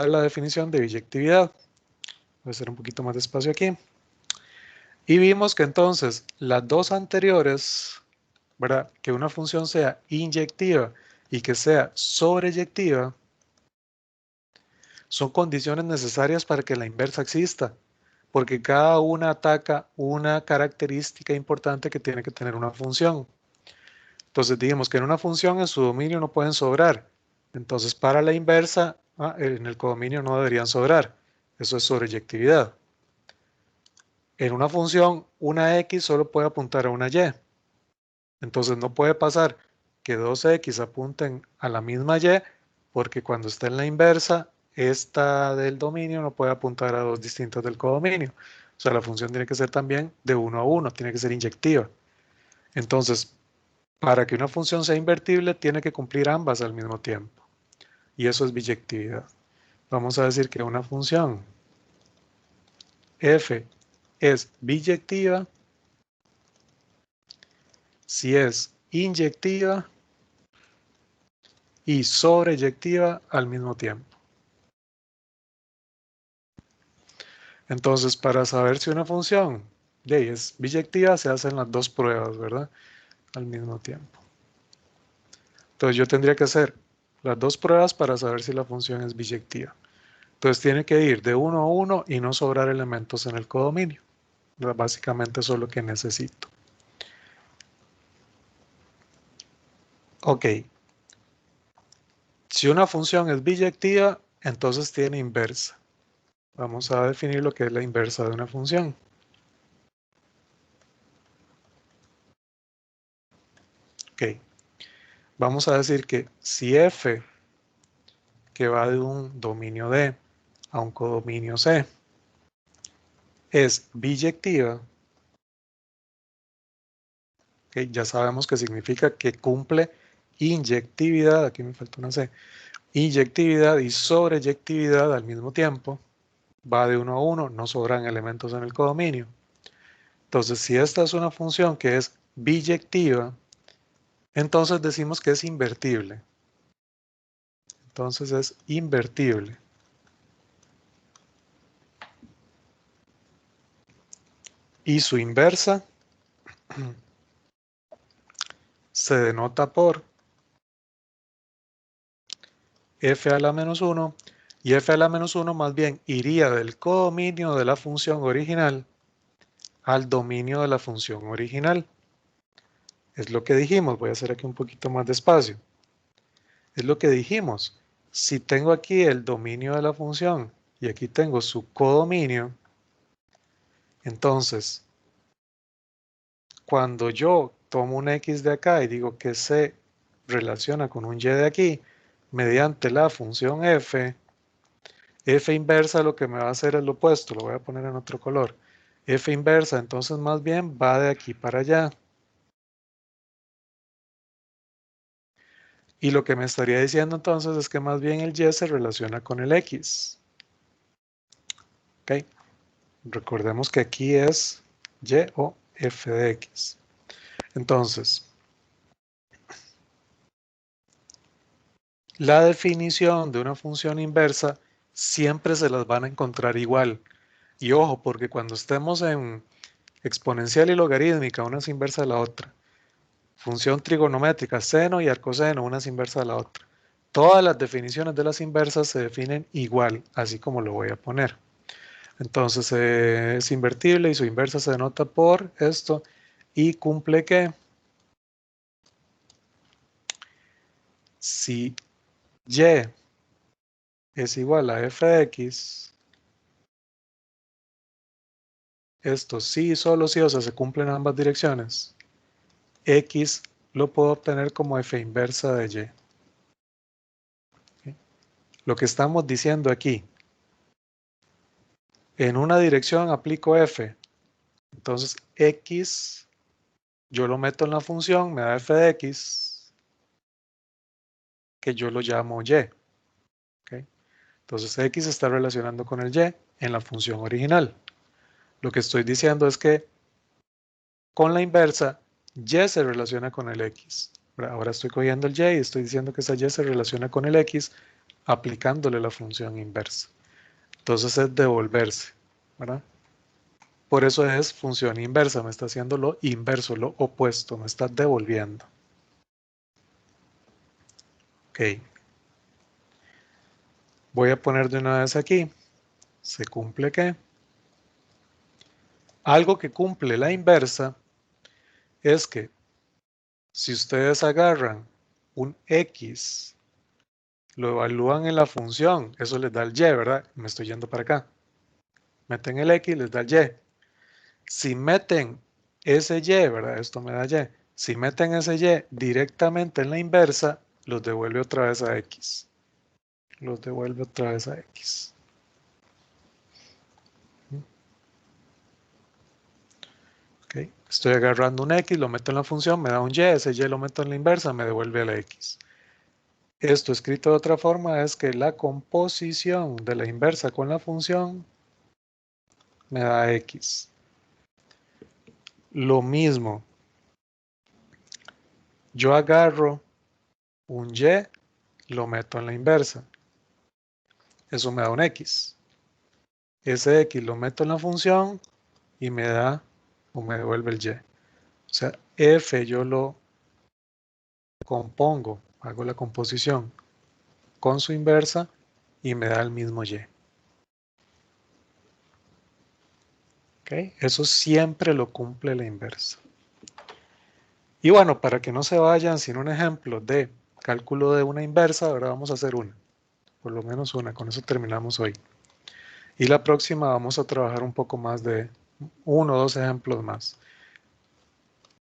la definición de biyectividad. Voy a hacer un poquito más de espacio aquí. Y vimos que entonces las dos anteriores, ¿verdad? Que una función sea inyectiva y que sea sobreyectiva, son condiciones necesarias para que la inversa exista, porque cada una ataca una característica importante que tiene que tener una función. Entonces dijimos que en una función en su dominio no pueden sobrar. Entonces para la inversa, en el codominio no deberían sobrar. Eso es sobreyectividad. En una función, una x solo puede apuntar a una y. Entonces no puede pasar que dos x apunten a la misma y, porque cuando está en la inversa, esta del dominio no puede apuntar a dos distintas del codominio. O sea, la función tiene que ser también de 1 a 1, tiene que ser inyectiva. Entonces, para que una función sea invertible, tiene que cumplir ambas al mismo tiempo. Y eso es biyectividad. Vamos a decir que una función f es biyectiva si es inyectiva y sobreyectiva al mismo tiempo. Entonces, para saber si una función es biyectiva, se hacen las dos pruebas, ¿verdad? Al mismo tiempo. Entonces, yo tendría que hacer las dos pruebas para saber si la función es biyectiva. Entonces, tiene que ir de 1 a 1 y no sobrar elementos en el codominio. Básicamente eso es lo que necesito. Ok. Si una función es biyectiva, entonces tiene inversa. Vamos a definir lo que es la inversa de una función. Ok. Vamos a decir que si f, que va de un dominio D a un codominio C, es biyectiva, okay, ya sabemos que significa que cumple inyectividad, aquí me falta una C, inyectividad y sobreyectividad al mismo tiempo, va de 1 a 1, no sobran elementos en el codominio. Entonces, si esta es una función que es biyectiva, entonces decimos que es invertible. Entonces es invertible. Y su inversa se denota por f a la menos 1, y f a la menos 1 más bien iría del codominio de la función original al dominio de la función original. Es lo que dijimos, voy a hacer aquí un poquito más despacio. Es lo que dijimos. Si tengo aquí el dominio de la función y aquí tengo su codominio, entonces cuando yo tomo un x de acá y digo que se relaciona con un y de aquí, mediante la función f inversa lo que me va a hacer es lo opuesto, lo voy a poner en otro color. F inversa, entonces más bien va de aquí para allá. Y lo que me estaría diciendo entonces es que más bien el y se relaciona con el x. ¿Ok? Recordemos que aquí es y o f de x. Entonces, la definición de una función inversa siempre se las van a encontrar igual. Y ojo, porque cuando estemos en exponencial y logarítmica, una es inversa de la otra. Función trigonométrica, seno y arcoseno, una es inversa de la otra. Todas las definiciones de las inversas se definen igual, así como lo voy a poner. Entonces es invertible y su inversa se denota por esto y cumple que si y es igual a f de x, esto sí, solo sí, o sea, se cumple en ambas direcciones. X lo puedo obtener como f inversa de y. ¿Okay? Lo que estamos diciendo aquí, en una dirección aplico f, entonces x yo lo meto en la función, me da f de x, que yo lo llamo y. ¿Okay? Entonces x se está relacionando con el y en la función original. Lo que estoy diciendo es que con la inversa, y se relaciona con el x. Ahora estoy cogiendo el y y estoy diciendo que esa y se relaciona con el x aplicándole la función inversa. Entonces es devolverse, ¿verdad? Por eso es función inversa, me está haciendo lo inverso, lo opuesto, me está devolviendo. Ok. Voy a poner de una vez aquí, ¿se cumple qué? Algo que cumple la inversa es que si ustedes agarran un X, lo evalúan en la función, eso les da el Y, ¿verdad? Me estoy yendo para acá. Meten el X, les da el Y. Si meten ese Y, ¿verdad? Esto me da Y. Si meten ese Y directamente en la inversa, los devuelve otra vez a X. Los devuelve otra vez a X. Okay. Estoy agarrando un X, lo meto en la función, me da un Y, ese Y lo meto en la inversa, me devuelve a la X. Esto escrito de otra forma es que la composición de la inversa con la función me da X. Lo mismo, yo agarro un Y, lo meto en la inversa. Eso me da un X. Ese X lo meto en la función y me da o me devuelve el Y. O sea, F yo lo compongo, hago la composición con su inversa y me da el mismo Y. ¿Okay? Eso siempre lo cumple la inversa. Y bueno, para que no se vayan sin un ejemplo de cálculo de una inversa, ahora vamos a hacer una, por lo menos una, con eso terminamos hoy. Y la próxima vamos a trabajar un poco más de uno o dos ejemplos más.